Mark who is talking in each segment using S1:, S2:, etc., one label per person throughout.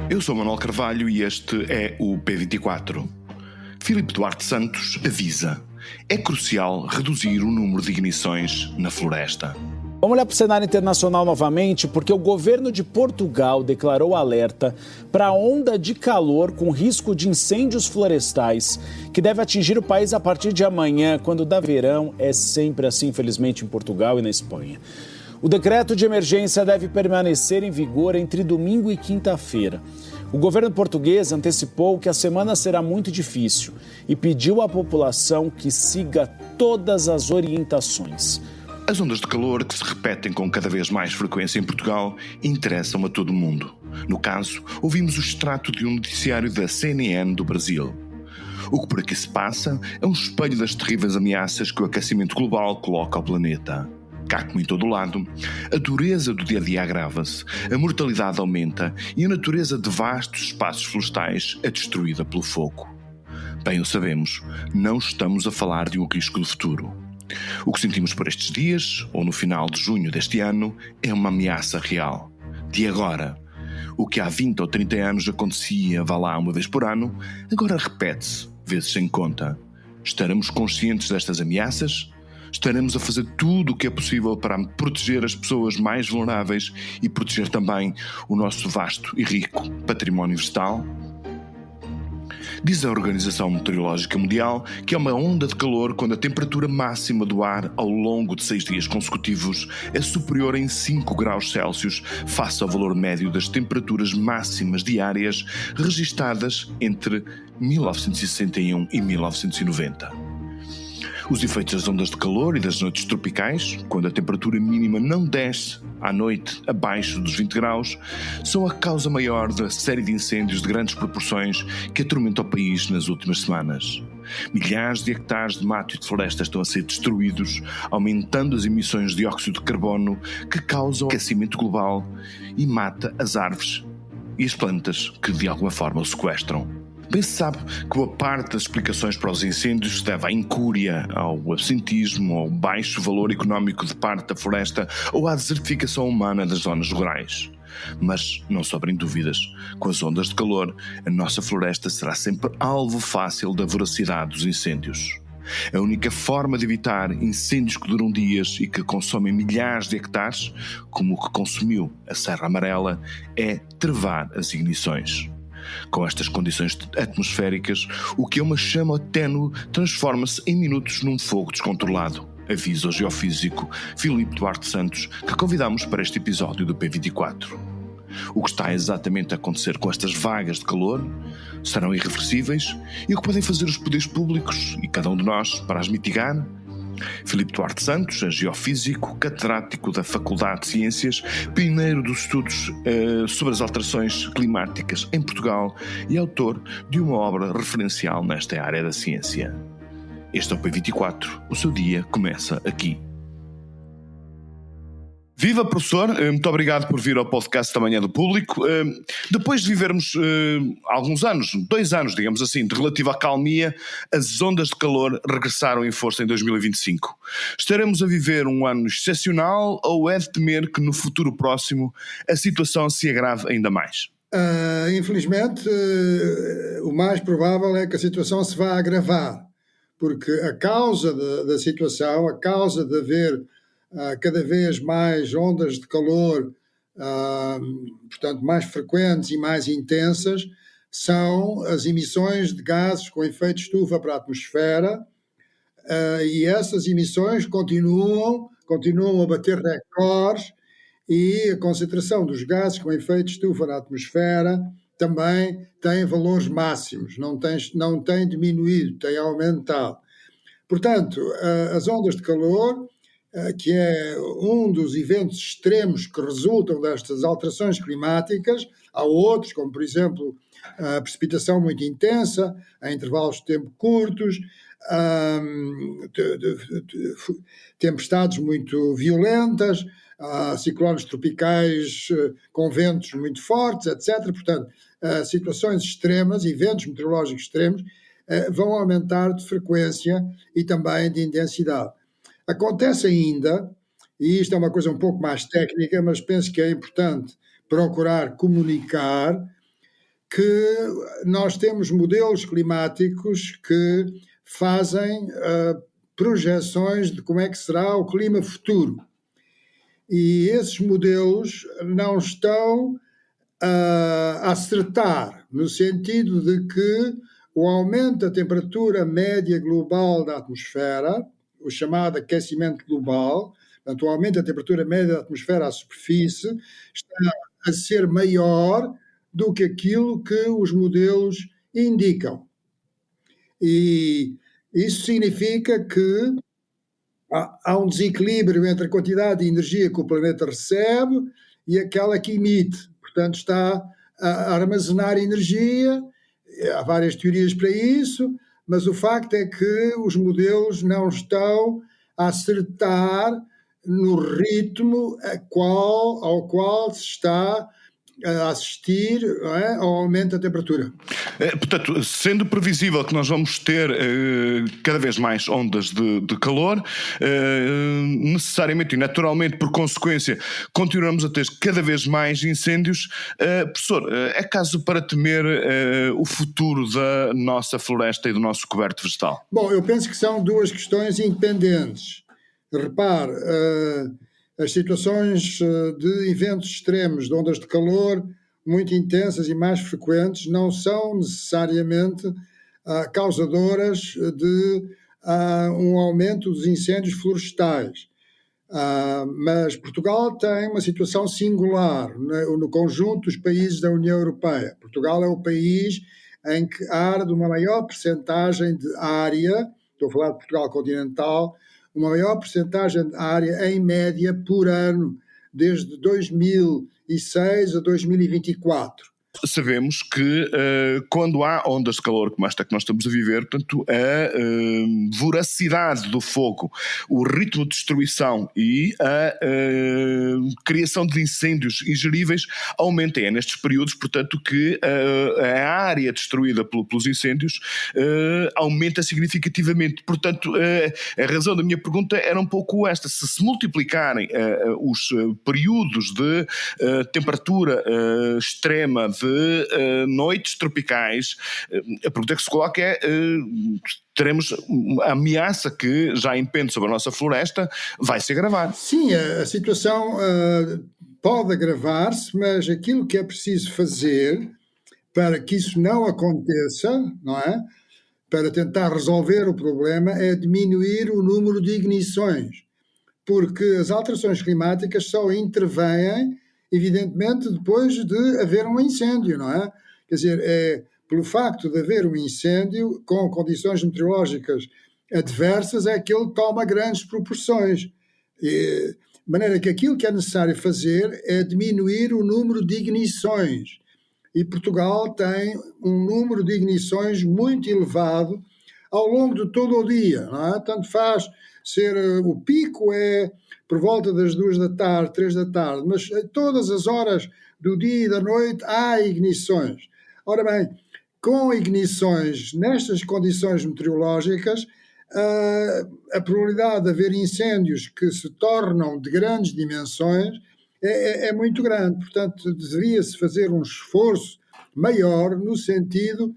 S1: Eu sou Manuel Carvalho e este é o P24. Filipe Duarte Santos avisa: é crucial reduzir o número de ignições na floresta.
S2: Vamos olhar para o cenário internacional novamente, porque o governo de Portugal declarou alerta para a onda de calor com risco de incêndios florestais, que deve atingir o país a partir de amanhã, quando dá verão. É sempre assim, infelizmente, em Portugal e na Espanha. O decreto de emergência deve permanecer em vigor entre domingo e quinta-feira. O governo português antecipou que a semana será muito difícil e pediu à população que siga todas as orientações.
S1: As ondas de calor, que se repetem com cada vez mais frequência em Portugal, interessam a todo mundo. No caso, ouvimos o extrato de um noticiário da CNN do Brasil. O que por aqui se passa é um espelho das terríveis ameaças que o aquecimento global coloca ao planeta. Cá como em todo o lado, a dureza do dia-a-dia agrava-se, a mortalidade aumenta e a natureza de vastos espaços florestais é destruída pelo fogo. Bem o sabemos, não estamos a falar de um risco do futuro. O que sentimos por estes dias, ou no final de junho deste ano, é uma ameaça real. De agora. O que há 20 ou 30 anos acontecia, vá lá, uma vez por ano, agora repete-se, vezes sem conta. Estaremos conscientes destas ameaças? Estaremos a fazer tudo o que é possível para proteger as pessoas mais vulneráveis e proteger também o nosso vasto e rico património vegetal? Diz a Organização Meteorológica Mundial que é uma onda de calor quando a temperatura máxima do ar ao longo de 6 dias consecutivos é superior em 5 graus Celsius face ao valor médio das temperaturas máximas diárias registadas entre 1961 e 1990. Os efeitos das ondas de calor e das noites tropicais, quando a temperatura mínima não desce à noite abaixo dos 20 graus, são a causa maior da série de incêndios de grandes proporções que atormentam o país nas últimas semanas. Milhares de hectares de mato e de floresta estão a ser destruídos, aumentando as emissões de dióxido de carbono que causam aquecimento global e mata as árvores e as plantas que de alguma forma o sequestram. Bem se sabe que boa parte das explicações para os incêndios se deve à incúria, ao absentismo, ao baixo valor económico de parte da floresta ou à desertificação humana das zonas rurais. Mas não sobrem dúvidas, com as ondas de calor, a nossa floresta será sempre alvo fácil da voracidade dos incêndios. A única forma de evitar incêndios que duram dias e que consomem milhares de hectares, como o que consumiu a Serra Amarela, é travar as ignições. Com estas condições atmosféricas, o que é uma chama ténue transforma-se em minutos num fogo descontrolado, avisa o geofísico Filipe Duarte Santos, que convidamos para este episódio do P24. O que está exatamente a acontecer com estas vagas de calor? Serão irreversíveis? E o que podem fazer os poderes públicos e cada um de nós para as mitigar? Filipe Duarte Santos é geofísico, catedrático da Faculdade de Ciências, pioneiro dos estudos sobre as alterações climáticas em Portugal e autor de uma obra referencial nesta área da ciência. Este é o P24, o seu dia começa aqui. Viva, professor, muito obrigado por vir ao podcast da Manhã do Público. Depois de vivermos alguns anos, 2 anos, digamos assim, de relativa acalmia, as ondas de calor regressaram em força em 2025. Estaremos a viver um ano excepcional ou é de temer que no futuro próximo a situação se agrave ainda mais?
S3: Infelizmente, o mais provável é que a situação se vá agravar, porque a causa da situação, a causa de haver cada vez mais ondas de calor, portanto, mais frequentes e mais intensas, são as emissões de gases com efeito de estufa para a atmosfera, e essas emissões continuam a bater recordes, e a concentração dos gases com efeito de estufa na atmosfera também tem valores máximos, não tem diminuído, tem aumentado. Portanto, as ondas de calor, que é um dos eventos extremos que resultam destas alterações climáticas, há outros, como por exemplo a precipitação muito intensa, a intervalos de tempo curtos, tempestades muito violentas, ciclones tropicais com ventos muito fortes, etc. Portanto, situações extremas, eventos meteorológicos extremos, vão aumentar de frequência e também de intensidade. Acontece ainda, e isto é uma coisa um pouco mais técnica, mas penso que é importante procurar comunicar, que nós temos modelos climáticos que fazem projeções de como é que será o clima futuro. E esses modelos não estão a acertar, no sentido de que o aumento da temperatura média global da atmosfera, o chamado aquecimento global, portanto, o aumento da temperatura média da atmosfera à superfície, está a ser maior do que aquilo que os modelos indicam. E isso significa que há um desequilíbrio entre a quantidade de energia que o planeta recebe e aquela que emite. Portanto, está a armazenar energia, há várias teorias para isso, mas o facto é que os modelos não estão a acertar no ritmo ao qual se está a assistir, não é, ao aumento da temperatura.
S1: Portanto, sendo previsível que nós vamos ter cada vez mais ondas de calor, necessariamente e naturalmente, por consequência, continuamos a ter cada vez mais incêndios. Professor, é caso para temer o futuro da nossa floresta e do nosso coberto vegetal?
S3: Bom, eu penso que são duas questões independentes. Repare, as situações de eventos extremos, de ondas de calor muito intensas e mais frequentes, não são necessariamente causadoras de um aumento dos incêndios florestais. Mas Portugal tem uma situação singular no conjunto dos países da União Europeia. Portugal é o país em que arde uma maior percentagem de área, estou a falar de Portugal continental, uma maior percentagem de área em média por ano, desde 2006 a 2024.
S1: Sabemos que quando há ondas de calor como esta que nós estamos a viver, portanto, a voracidade do fogo, o ritmo de destruição e a criação de incêndios ingeríveis aumenta. É nestes períodos, portanto, que a área destruída pelos incêndios aumenta significativamente. Portanto, a razão da minha pergunta era um pouco esta: se multiplicarem os períodos de temperatura extrema, de noites tropicais, a pergunta que se coloca é: teremos a ameaça que já impende sobre a nossa floresta, vai se agravar?
S3: Sim, a situação pode agravar-se, mas aquilo que é preciso fazer para que isso não aconteça, não é? Para tentar resolver o problema, é diminuir o número de ignições, porque as alterações climáticas só intervêm, evidentemente, depois de haver um incêndio, não é? Quer dizer, é pelo facto de haver um incêndio com condições meteorológicas adversas é que ele toma grandes proporções. De maneira que aquilo que é necessário fazer é diminuir o número de ignições. E Portugal tem um número de ignições muito elevado ao longo de todo o dia, não é? Tanto faz ser, o pico é por volta das 2 da tarde, 3 da tarde, mas a todas as horas do dia e da noite há ignições. Ora bem, com ignições nestas condições meteorológicas, a probabilidade de haver incêndios que se tornam de grandes dimensões é muito grande. Portanto, deveria-se fazer um esforço maior no sentido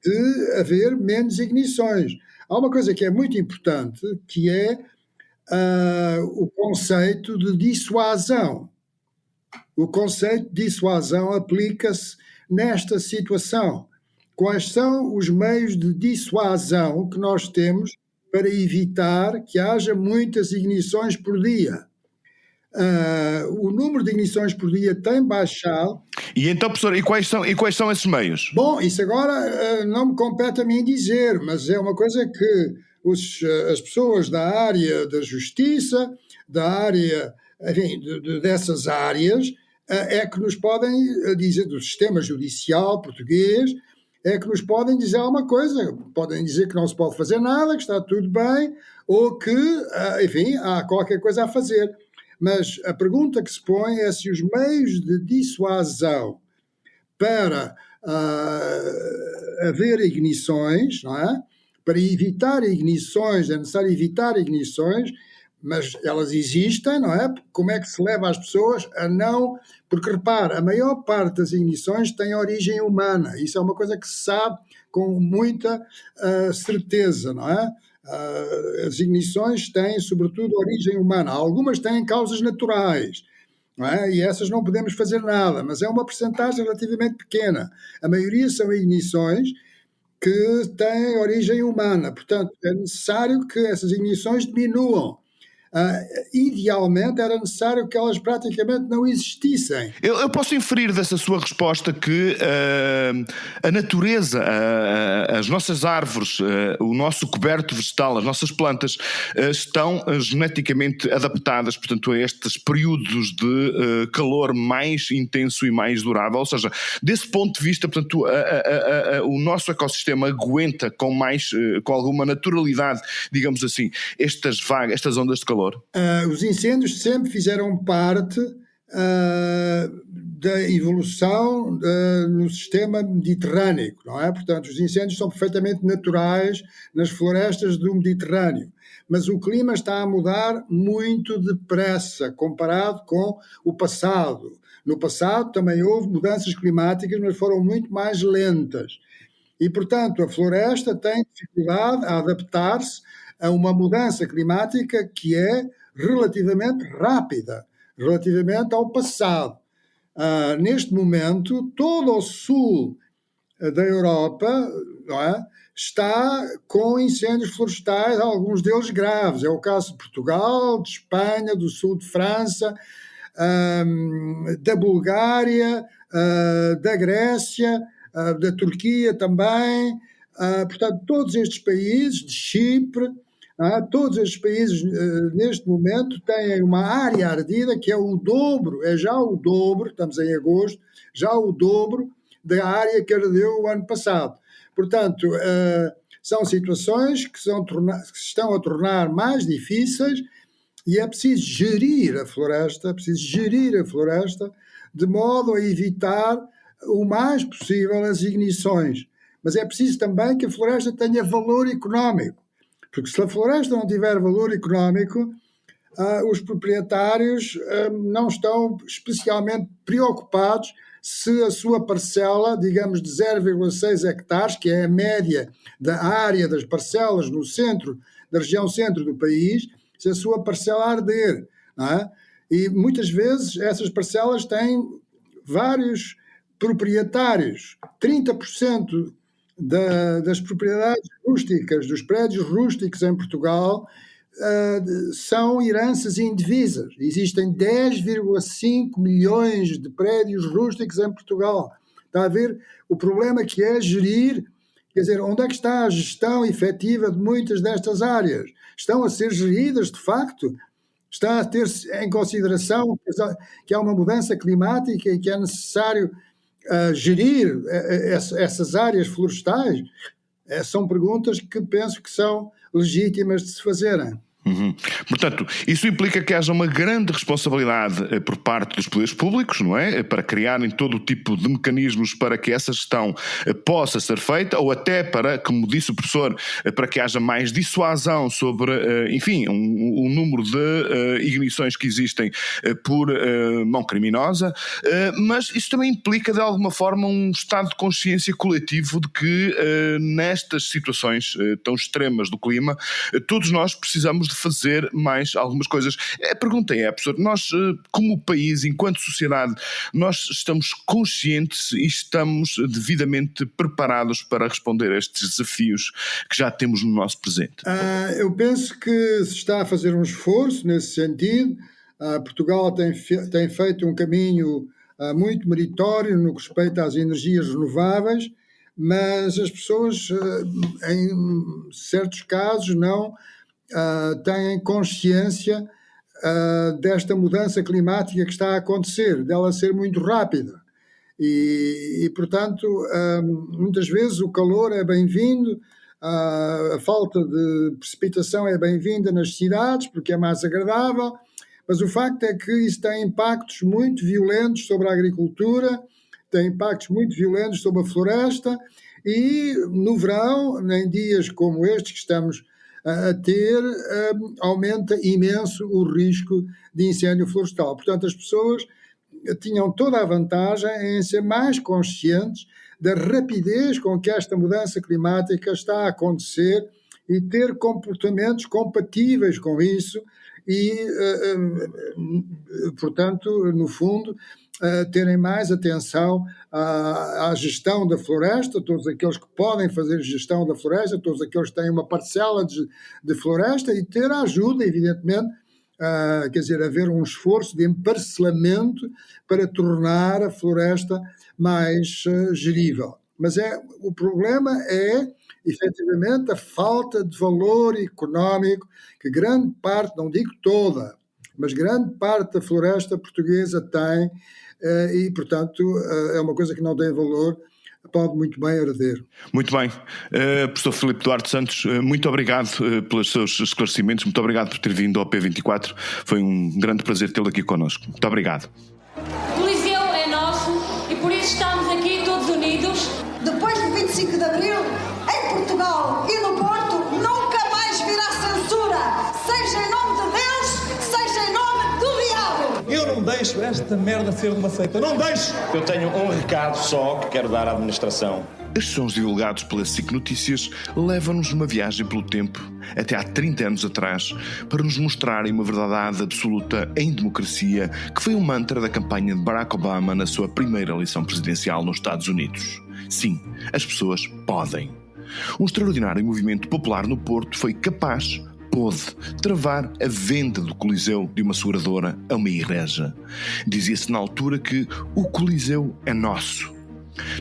S3: de haver menos ignições. Há uma coisa que é muito importante, que é o conceito de dissuasão. O conceito de dissuasão aplica-se nesta situação. Quais são os meios de dissuasão que nós temos para evitar que haja muitas ignições por dia? O número de ignições por dia tem baixado.
S1: E então, professor, e quais são esses meios?
S3: Bom, isso agora não me compete a mim dizer, mas é uma coisa que as pessoas da área da justiça, da área, enfim, dessas áreas, é que nos podem dizer, do sistema judicial português, é que nos podem dizer alguma coisa. Podem dizer que não se pode fazer nada, que está tudo bem, ou que, enfim, há qualquer coisa a fazer. Mas a pergunta que se põe é se os meios de dissuasão para haver ignições, não é? Para evitar ignições, é necessário evitar ignições, mas elas existem, não é? Como é que se leva as pessoas a não... Porque, repare, a maior parte das ignições tem origem humana. Isso é uma coisa que se sabe com muita certeza, não é? As ignições têm, sobretudo, origem humana. Algumas têm causas naturais, não é? E essas não podemos fazer nada, mas é uma percentagem relativamente pequena. A maioria são ignições que têm origem humana. Portanto, é necessário que essas ignições diminuam. Idealmente era necessário que elas praticamente não existissem.
S1: Eu posso inferir dessa sua resposta que a natureza, as nossas árvores, o nosso coberto vegetal, as nossas plantas estão geneticamente adaptadas, portanto, a estes períodos de calor mais intenso e mais durável. Ou seja, desse ponto de vista, portanto, o nosso ecossistema aguenta com alguma naturalidade, digamos assim, estas ondas de calor.
S3: Os incêndios sempre fizeram parte da evolução no sistema mediterrâneo, não é? Portanto, os incêndios são perfeitamente naturais nas florestas do Mediterrâneo, mas o clima está a mudar muito depressa comparado com o passado. No passado também houve mudanças climáticas, mas foram muito mais lentas. E, portanto, a floresta tem dificuldade a adaptar-se a uma mudança climática que é relativamente rápida, relativamente ao passado. Neste momento, todo o sul da Europa, não é, está com incêndios florestais, alguns deles graves. É o caso de Portugal, de Espanha, do sul de França, da Bulgária, da Grécia, da Turquia também. Portanto, todos estes países, de Chipre, todos estes países neste momento têm uma área ardida que é o dobro, é já o dobro, estamos em agosto, já o dobro da área que ardeu o ano passado. Portanto, são situações que se estão a tornar mais difíceis e é preciso gerir a floresta de modo a evitar o mais possível as ignições. Mas é preciso também que a floresta tenha valor económico, porque se a floresta não tiver valor económico, os proprietários não estão especialmente preocupados se a sua parcela, digamos de 0,6 hectares, que é a média da área das parcelas no centro, da região centro do país, se a sua parcela arder, não é? E muitas vezes essas parcelas têm vários proprietários. 30% das propriedades rústicas, dos prédios rústicos em Portugal, são heranças indivisas. Existem 10,5 milhões de prédios rústicos em Portugal. Está a ver o problema que é gerir, quer dizer, onde é que está a gestão efetiva de muitas destas áreas? Estão a ser geridas, de facto? Está a ter-se em consideração que há uma mudança climática e que é necessário gerir essas áreas florestais? São perguntas que penso que são legítimas de se fazerem.
S1: Portanto, isso implica que haja uma grande responsabilidade por parte dos poderes públicos, não é? Para criarem todo o tipo de mecanismos para que essa gestão possa ser feita, ou até para, como disse o professor, para que haja mais dissuasão sobre, enfim, o número de ignições que existem por mão criminosa, mas isso também implica de alguma forma um estado de consciência coletivo de que nestas situações tão extremas do clima, todos nós precisamos de fazer mais algumas coisas. A pergunta é, professor, nós como país, enquanto sociedade, nós estamos conscientes e estamos devidamente preparados para responder a estes desafios que já temos no nosso presente?
S3: Eu penso que se está a fazer um esforço nesse sentido. Portugal tem feito um caminho muito meritório no que respeita às energias renováveis, mas as pessoas, em certos casos, não têm consciência desta mudança climática que está a acontecer, dela ser muito rápida. E portanto, muitas vezes o calor é bem-vindo, a falta de precipitação é bem-vinda nas cidades, porque é mais agradável, mas o facto é que isso tem impactos muito violentos sobre a agricultura, tem impactos muito violentos sobre a floresta, e no verão, em dias como estes que estamos a ter, aumenta imenso o risco de incêndio florestal. Portanto, as pessoas tinham toda a vantagem em ser mais conscientes da rapidez com que esta mudança climática está a acontecer e ter comportamentos compatíveis com isso e, portanto, no fundo, terem mais atenção à gestão da floresta, todos aqueles que podem fazer gestão da floresta, todos aqueles que têm uma parcela de floresta e ter a ajuda, evidentemente, quer dizer, haver um esforço de emparcelamento para tornar a floresta mais gerível. Mas o problema é, efetivamente, a falta de valor económico que grande parte, não digo toda, mas grande parte da floresta portuguesa tem e, portanto, é uma coisa que não tem valor, pode muito bem arder.
S1: Muito bem. Professor Filipe Duarte Santos, muito obrigado pelos seus esclarecimentos, muito obrigado por ter vindo ao P24, foi um grande prazer tê-lo aqui connosco. Muito obrigado.
S4: O Coliseu é nosso e por isso estamos aqui todos unidos.
S5: Depois do 25 de Abril, em Portugal e no Porto, nunca mais virá censura, seja em nome de Deus, seja em nome do diabo.
S6: Eu não deixo esta merda ser uma seita, não deixo!
S7: Eu tenho um recado só que quero dar à administração.
S1: Estes sons divulgados pela SIC Notícias levam-nos numa viagem pelo tempo, até há 30 anos atrás, para nos mostrarem uma verdade absoluta em democracia, que foi o mantra da campanha de Barack Obama na sua primeira eleição presidencial nos Estados Unidos. Sim, as pessoas podem. Um extraordinário movimento popular no Porto pôde travar a venda do Coliseu de uma seguradora a uma igreja. Dizia-se na altura que o Coliseu é nosso.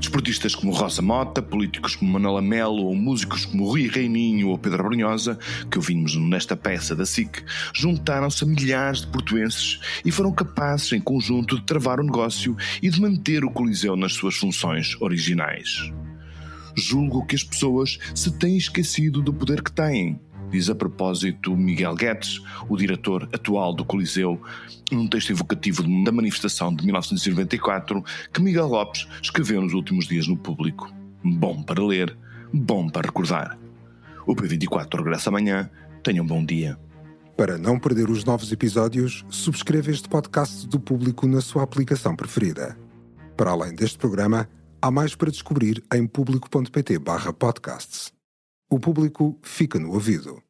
S1: Desportistas como Rosa Mota, políticos como Manuela Melo ou músicos como Rui Reininho ou Pedro Brunhosa, que ouvimos nesta peça da SIC, juntaram-se a milhares de portuenses e foram capazes em conjunto de travar o negócio e de manter o Coliseu nas suas funções originais. Julgo que as pessoas se têm esquecido do poder que têm, diz a propósito Miguel Guedes, o diretor atual do Coliseu, num texto evocativo da manifestação de 1994 que Miguel Lopes escreveu nos últimos dias no Público. Bom para ler, bom para recordar. O P24 regressa amanhã. Tenham um bom dia.
S8: Para não perder os novos episódios, subscreva este podcast do Público na sua aplicação preferida. Para além deste programa, há mais para descobrir em público.pt/podcasts. O Público fica no ouvido.